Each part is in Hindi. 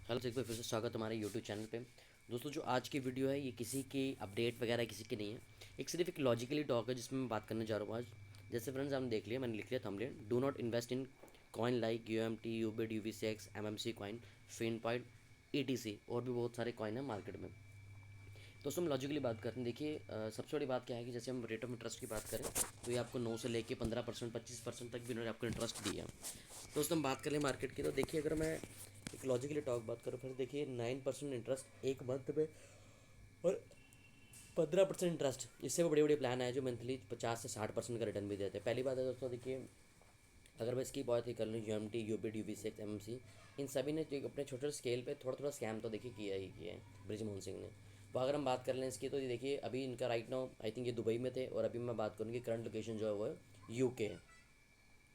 हेलो, एक बार फिर से स्वागत हमारे यूट्यूब चैनल पे। दोस्तों, जो आज की वीडियो है ये किसी की अपडेट वगैरह किसी की नहीं है। एक सिर्फ एक लॉजिकली टॉक है जिसमें मैं बात करने जा रहा हूँ आज। जैसे फ्रेंड्स, हमने देख लिया, मैंने लिख लिया thumbnail, do not invest in coin like UMT, Ubit, UVCX, MMC coin, fin point, ETC और भी बहुत सारे कॉइन है मार्केट में। दोस्तों, हम लॉजिकली बात करते हैं। देखिए, सबसे बड़ी बात क्या है कि जैसे हम रेट ऑफ इंटरेस्ट की बात करें तो ये आपको 9 से लेके 15%, 25% तक भी इन्होंने आपको इंटरेस्ट दिया। दोस्तों, हम बात करें मार्केट की तो देखिए, अगर मैं एक लॉजिकली टॉक बात करूँ फिर देखिए, 9% इंटरेस्ट एक मंथ में और 15% इंटरेस्ट, इससे भी बड़े बड़े प्लान है जो मंथली 50 से 60% का रिटर्न भी देते हैं। पहली बात है दोस्तों, देखिए, अगर मैं इसकी बात ही कर लूँ, U M T, U B D, V C X, M M C, इन सभी ने जो अपने छोटे स्केल पे थोड़ा थोड़ा स्कैम तो देखिए किया ही किया है ब्रिजमोहन सिंह ने। वो अगर हम बात कर लें इसकी तो ये देखिए, अभी इनका राइट नाउ आई थिंक ये दुबई में थे, और अभी मैं बात करूँगी करंट लोकेशन जो है वो है यूके।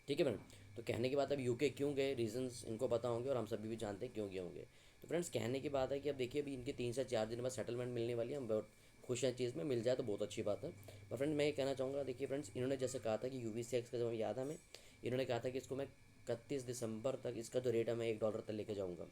ठीक है मैडम। तो कहने की बात, अब यूके क्यों गए, रीजंस इनको पता होंगे और हम सभी भी जानते हैं क्यों गए होंगे। तो फ्रेंड्स, कहने की बात है कि अब देखिए, अभी इनके 3 से 4 दिन बाद सेटलमेंट मिलने वाली है। हम बहुत खुश हैं चीज़ में, मिल जाए तो बहुत अच्छी बात है। पर फ्रेंड, मैं ये कहना चाहूँगा, देखिए फ्रेंड्स, इन्होंने जैसे कहा था कि यूवी का जब याद है हमें, इन्होंने कहा था कि इसको मैं 31 दिसंबर तक इसका जो रेट है मैं $1 तक लेके जाऊँगा।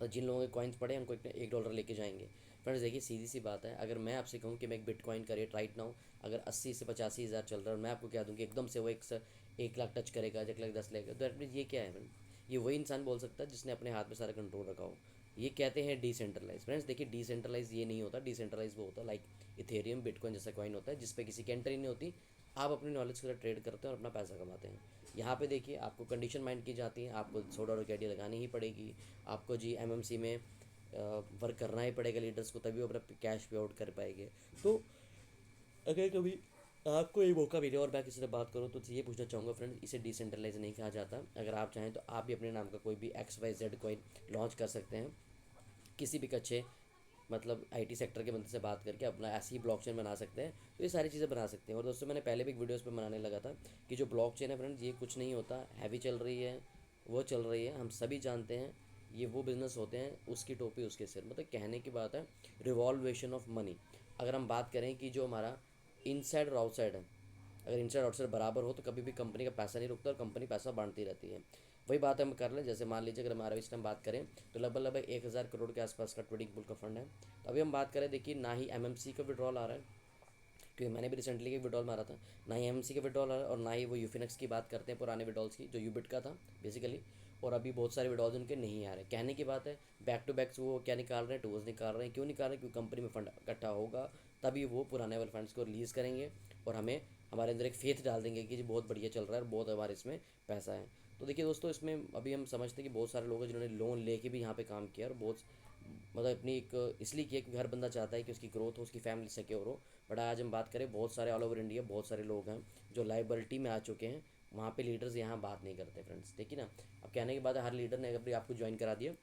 और जिन लोगों के कॉइन्स पड़े हैं उनको $1 लेके जाएंगे। फ्रेंड्स देखिए, सीधी सी बात है, अगर मैं आपसे कहूँ कि मैं एक बिटकॉइन का रेट राइट नाउ अगर 80 से 85 हज़ार चल रहा है, और मैं आपको क्या दूँ कि एकदम से वो 1 लाख टच करेगा, 1 लाख 10 लेगा, तो एटलीस्ट ये क्या है फ्रेंड? ये वही इंसान बोल सकता है जिसने अपने हाथ में सारा कंट्रोल रखा हो। ये कहते हैं डिसेंट्रलाइज। फ्रेंड्स देखिए, डिसेंट्रलाइज ये नहीं होता। डिसेंट्रलाइज वो होता है लाइक इथेरियम, बिटकॉइन जैसा कॉइन होता है जिसपे किसी की एंट्री नहीं होती। आप अपनी नॉलेज के साथ ट्रेड करते हैं और अपना पैसा कमाते हैं। यहाँ पे देखिए, आपको कंडीशन माइंड की जाती है, आपको $100 की आईडी लगानी ही पड़ेगी। आपको जी एमएमसी में वर्क करना ही पड़ेगा लीडर्स को, तभी वो अपना कैश पे आउट कर पाएंगे। तो अगर कभी आपको ये मौका मिले और मैं किसी से बात करूँ तो ये पूछना चाहूँगा फ्रेंड्स, इसे डिसेंट्रलाइज नहीं कहा जाता। अगर आप चाहें तो आप भी अपने नाम का कोई भी XYZ कॉइन लॉन्च कर सकते हैं, किसी भी अच्छे मतलब आईटी सेक्टर के बंदे से बात करके अपना ऐसी ही ब्लॉकचेन बना सकते हैं। तो ये सारी चीज़ें बना सकते हैं। और दोस्तों, मैंने पहले भी एक वीडियोस पे बनाने लगा था कि जो ब्लॉकचेन है फ्रेंड्स, ये कुछ नहीं होता, हैवी चल रही है, वो चल रही है, हम सभी जानते हैं। ये वो बिज़नेस होते हैं, उसकी टोपी उसके सिर, मतलब कहने की बात है, रिवॉल्वेशन ऑफ मनी। अगर हम बात करें कि जो हमारा इनसाइड और आउटसाइड है, अगर इनसाइड आउटसाइड बराबर हो तो कभी भी कंपनी का पैसा नहीं रुकता और कंपनी पैसा बांटती रहती है। वही बात हम कर लें, जैसे मान लीजिए अगर हमारा इस टाइम बात करें तो लगभग लगभग 1,000 करोड़ के आसपास का ट्रेडिंग पूल का फंड है। तो अभी हम बात करें, देखिए, ना ही एमएमसी का विड्रॉल आ रहा है, क्योंकि मैंने भी रिसेंटली एक विड्रॉल मारा था। ना ही एमएमसी का विड्रॉल आ रहा है और ना ही वो यूफिनेक्स की बात करते हैं पुराने विड्रॉल्स की, जो यूबिट का था बेसिकली। और अभी बहुत सारे विड्रॉल्स उनके नहीं आ रहे। कहने की बात है, बैक टू बैक्स वो क्या निकाल रहे हैं, टूल्स निकाल रहे हैं। क्यों निकाल रहे हैं? क्योंकि कंपनी में फंड इकट्ठा होगा तभी वो पुराने वाले फंड्स को रिलीज़ करेंगे और हमें हमारे अंदर एक फेथ डाल देंगे कि जी बहुत बढ़िया चल रहा है और बहुत हमारे इसमें पैसा है। तो देखिए दोस्तों, इसमें अभी हम समझते हैं कि बहुत सारे लोग हैं जिन्होंने लोन लेके भी यहाँ पे काम किया और बहुत मतलब अपनी एक इसलिए किया कि हर बंदा चाहता है कि उसकी ग्रोथ हो, उसकी फैमिली सिक्योर हो। बट आज हम बात करें, बहुत सारे ऑल ओवर इंडिया बहुत सारे लोग हैं जो लाइबिलिटी में आ चुके हैं। वहाँ पे लीडर्स यहाँ बात नहीं करते फ्रेंड्स, देखिए ना। अब कहने के बाद हर लीडर ने अगर आपको ज्वाइन करा दिया,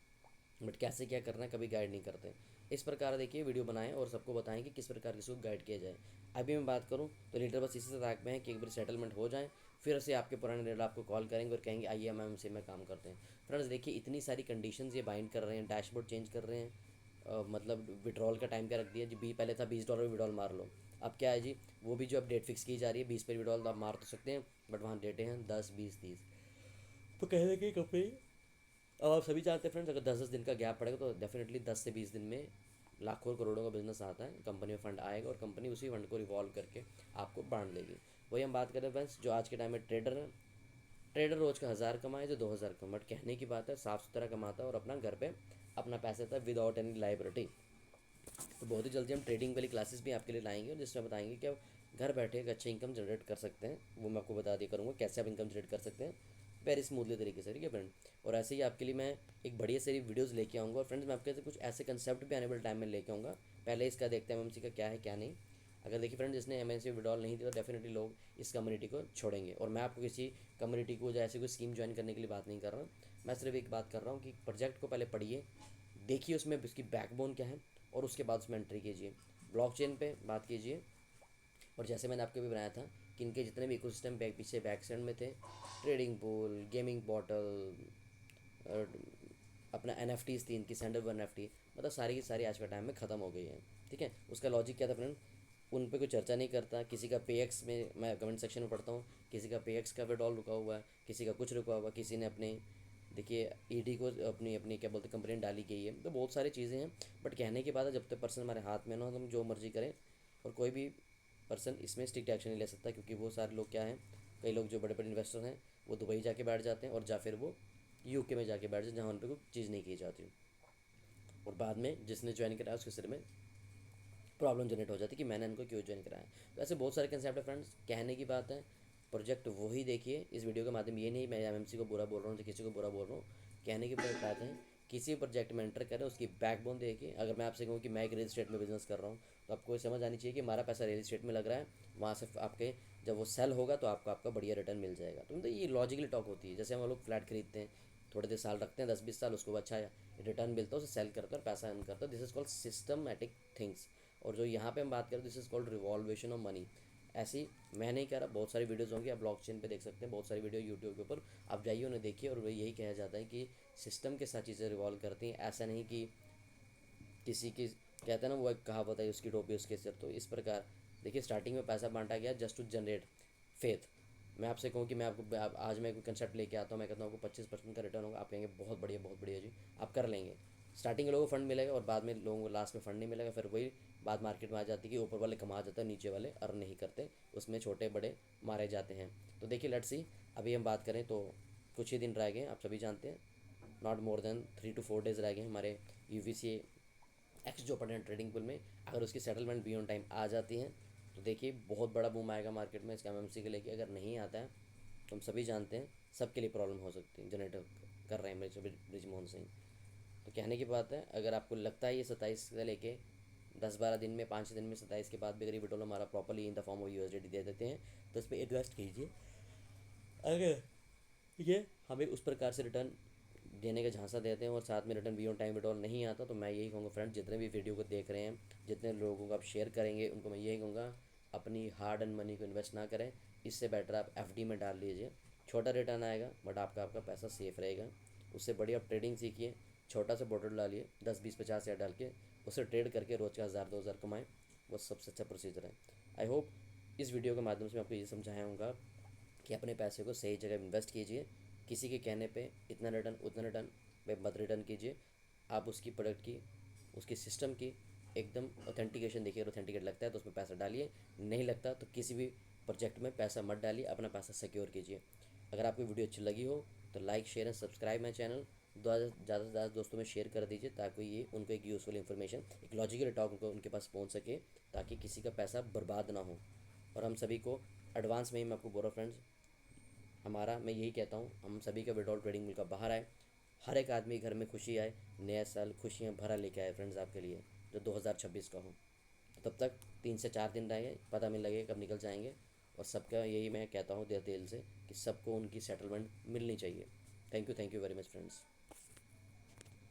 बट कैसे क्या करना है कभी गाइड नहीं करते। इस प्रकार देखिए, वीडियो बनाएं और सबको बताएं कि किस प्रकार किसी को गाइड किया जाए। अभी मैं बात करूं तो लीडर बस इसी ताक में है कि एक बार सेटलमेंट हो जाए, फिर से आपके पुराने लीडर आपको कॉल करेंगे और कहेंगे आइए हम एम में काम करते हैं। फ्रेंड्स देखिए, इतनी सारी कंडीशंस ये बाइंड कर रहे हैं, डैशबोर्ड चेंज कर रहे हैं। मतलब विड्रॉल का टाइम क्या रख दिया जी, पहले था $20 विड्रॉल मार लो। अब क्या है जी, वो भी जो अब डेट फिक्स की जा रही है, 20 पर विड्रॉल आप मार तो सकते हैं, बट वहाँ डेटें हैं 10, 20, 30। तो कहने की कंपनी, अब आप सभी जानते हैं फ्रेंड्स, अगर 10-10 दिन का गैप पड़ेगा तो डेफिनेटली 10 से 20 दिन में लाखों करोड़ों का बिजनेस आता है, कंपनी में फंड आएगा और कंपनी उसी फंड को रिवॉल्व करके आपको बांट देगी। वही हम बात करें फ्रेंड्स, जो आज के टाइम में ट्रेडर है, ट्रेडर रोज का 1,000 कमाए जो 2,000 कमाए, बट कहने की बात है साफ़ सुथरा कमाता है और अपना घर पे अपना पैसा था विदाउट एनी लाइबिलिटी। तो बहुत ही जल्दी हम ट्रेडिंग वाली क्लासेस भी आपके लिए लाएंगे और जिसमें बताएंगे कि आप घर बैठे एक अच्छी इनकम जनरेट कर सकते हैं। वो मैं आपको बता दिया करूँगा कैसे आप इनकम जनरेट कर सकते हैं वेरी स्मूथली तरीके से, ठीक है फ्रेंड। और ऐसे ही आपके लिए मैं एक बढ़िया सारी वीडियोज़ लेके आऊँगा। और फ्रेंड्स, मैं आपके कुछ ऐसे कंसेप्ट भी आने वाले टाइम में लेके आऊँगा। पहले इसका देखते हैं एमएमसी का क्या है क्या नहीं। अगर देखिए फ्रेंड, जिसने एमएनसी विड्रॉल नहीं दिया तो डेफिनेटली लोग इस कम्युनिटी को छोड़ेंगे। और मैं आपको किसी कम्युनिटी को जैसे कोई स्कीम ज्वाइन करने के लिए बात नहीं कर रहा हूँ। मैं सिर्फ एक बात कर रहा हूँ कि प्रोजेक्ट को पहले पढ़िए, देखिए उसमें उसकी बैकबोन क्या है और उसके बाद उसमें एंट्री कीजिए, ब्लॉकचेन पे बात कीजिए। और जैसे मैंने आपको भी बनाया था कि इनके जितने भी इकोसिस्टम बैक पीछे बैक एंड में थे, ट्रेडिंग पूल, गेमिंग पोर्टल, अपना NFTs थी इनकी, सैंडल NFT, मतलब सारी की सारी आज के टाइम में ख़त्म हो गई है। ठीक है, उसका लॉजिक क्या था फ्रेंड, उन पे कोई चर्चा नहीं करता। किसी का पे एक्स में मैं कमेंट सेक्शन में पढ़ता हूँ, किसी का पे एक्स का विड्रॉल रुका हुआ है, किसी का कुछ रुका हुआ, किसी ने अपने देखिए ईडी को अपनी अपनी क्या बोलते हैं कंप्लेंट डाली गई है, तो बहुत सारी चीज़ें हैं। बट कहने की बात है, जब तक पर्सन हमारे हाथ में ना हो तो हम जो मर्जी करें, और कोई भी पर्सन इसमें स्ट्रिक्ट एक्शन नहीं ले सकता, क्योंकि वो सारे लोग क्या हैं, कई लोग जो बड़े बड़े इन्वेस्टर हैं वो दुबई जाके बैठ जाते हैं, और या फिर वो यूके में जाके बैठ जाते हैं जहाँ उन पर कोई चीज़ नहीं की जाती, और बाद में जिसने ज्वाइन कराया उसके सिर में प्रॉब्लम जनरेट हो जाती है कि मैंने इनको क्यों ज्वाइन कराया। तो ऐसे बहुत सारे कंसेप्ट है फ्रेंड्स। कहने की बात है, प्रोजेक्ट वही देखिए। इस वीडियो के माध्यम ये नहीं मैं एमएमसी को बुरा बोल रहा हूँ तो किसी को बुरा बोल रहा हूँ। कहने की बात है, किसी प्रोजेक्ट में एंटर करें, उसकी बैकबोन देखिए। अगर मैं आपसे कहूँ कि मैं एक रियल स्टेट में बिजनेस कर रहा हूँ, तो आपको समझ आनी चाहिए कि हमारा पैसा रियल स्टेट में लग रहा है, वहाँ से आपके जब वो सेल होगा तो आपको आपका बढ़िया रिटर्न मिल जाएगा। तो मतलब ये लॉजिकली टॉक होती है। जैसे हम लोग फ्लैट खरीदते हैं, थोड़े देर साल रखते हैं, 10-20 साल, उसको अच्छा रिटर्न मिलता है, उसे सेल कर पैसा अर्न करता है। This is called systematic things. और जो यहाँ पे हम बात करें, this is called revolution of money. ऐसी मैं नहीं कह रहा, बहुत सारी वीडियोज़ होंगी, आप ब्लॉकचेन पे देख सकते हैं, बहुत सारी वीडियो यूट्यूब के ऊपर आप जाइए उन्हें देखिए, और वही यही कहा जाता है कि सिस्टम के साथ चीज़ें रिवॉल्व करती हैं। ऐसा नहीं कि किसी की कहते हैं ना, वो एक कहावत है, उसकी टोपी उसके सिर। तो इस प्रकार देखिए, स्टार्टिंग में पैसा बांटा गया जस्ट टू जनरेट फेथ। मैं आपसे कहूँ कि मैं आपको आज मैं कोई कंसेप्ट लेके आता हूँ, मैं कहता हूँ आपको 25% का रिटर्न होगा, आप कहेंगे बहुत बढ़िया जी, आप कर लेंगे। स्टार्टिंग में लोगों को फंड मिलेगा, और बाद में लोगों को लास्ट में फंड नहीं मिलेगा। फिर वही बात मार्केट में आ जाती है कि ऊपर वाले कमा जाते हैं, नीचे वाले अर्न नहीं करते, उसमें छोटे बड़े मारे जाते हैं। तो देखिए लेट्स सी, अभी हम बात करें तो कुछ ही दिन रह गए, आप सभी जानते हैं, not more than 3 to 4 days रह गए हमारे UVC एक्स जो पड़े हैं ट्रेडिंग पुल में। अगर उसकी सेटलमेंट भी ऑन टाइम आ जाती हैं तो देखिए बहुत बड़ा बूम आएगा मार्केट में इसका एमएमसी के लेके। अगर नहीं आता है तो हम सभी जानते हैं सबके लिए प्रॉब्लम हो सकती है, जनरेट कर रहे हैं मेरे ब्रिजमोहन सिंह। तो कहने की बात है, अगर आपको लगता है ये 27 से लेके 10-12 दिन में, 5 दिन में, 27 के बाद भी अगर ये विड्रॉल हमारा properly in the form of USDT दे देते हैं, तो इस पर इन्वेस्ट कीजिए। अगर ये हमें उस प्रकार से रिटर्न देने का झांसा देते हैं और साथ में रिटर्न भी ऑन टाइम विड्रॉल नहीं आता, तो मैं यही कहूँगा फ्रेंड्स, जितने भी वीडियो को देख रहे हैं, जितने लोगों को आप शेयर करेंगे, उनको मैं यही कहूँगा, अपनी हार्ड एंड मनी को इन्वेस्ट ना करें। इससे बेटर आप FD में डाल लीजिए, छोटा रिटर्न आएगा बट आपका पैसा सेफ रहेगा। उससे बढ़िया आप ट्रेडिंग सीखिए, छोटा सा पोर्टल डालिए, 10-20-50 हज़ार डाल के उसे ट्रेड करके रोज़ का 1000-2000 कमाएँ, वो सबसे अच्छा प्रोसीजर है। आई होप इस वीडियो के माध्यम से मैं आपको ये समझाया हूँगा कि अपने पैसे को सही जगह इन्वेस्ट कीजिए। किसी के कहने पे इतना रिटर्न उतना रिटर्न पे मत रिटर्न कीजिए। आप उसकी प्रोडक्ट की, उसकी सिस्टम की एकदम ऑथेंटिकेशन देखिए, ऑथेंटिकेट लगता है तो उसमें पैसा डालिए, नहीं लगता तो किसी भी प्रोजेक्ट में पैसा मत डालिए, अपना पैसा सिक्योर कीजिए। अगर आपको वीडियो अच्छी लगी हो तो like share and subscribe my channel. ज़्यादा से ज़्यादा दोस्तों में शेयर कर दीजिए, ताकि ये उनको एक यूज़फुल इन्फॉर्मेशन, एक लॉजिकल टॉक उनको उनके पास पहुंच सके, ताकि किसी का पैसा बर्बाद ना हो। और हम सभी को एडवांस में ही मैं आपको बोल रहा हूँ फ्रेंड्स, हमारा मैं यही कहता हूँ, हम सभी का विड्रॉल ट्रेडिंग मिल का बाहर आए, हर एक आदमी घर में खुशी आए, नया साल खुशियाँ भरा लेके आए फ्रेंड्स आपके लिए, जो 2026 का हो। तो तब तक 3 से 4 दिन रहेंगे, पता नहीं लगेगा कब निकल जाएंगे। और सबका यही मैं कहता हूँ दिल से कि सबको उनकी सेटलमेंट मिलनी चाहिए। Thank you very much friends.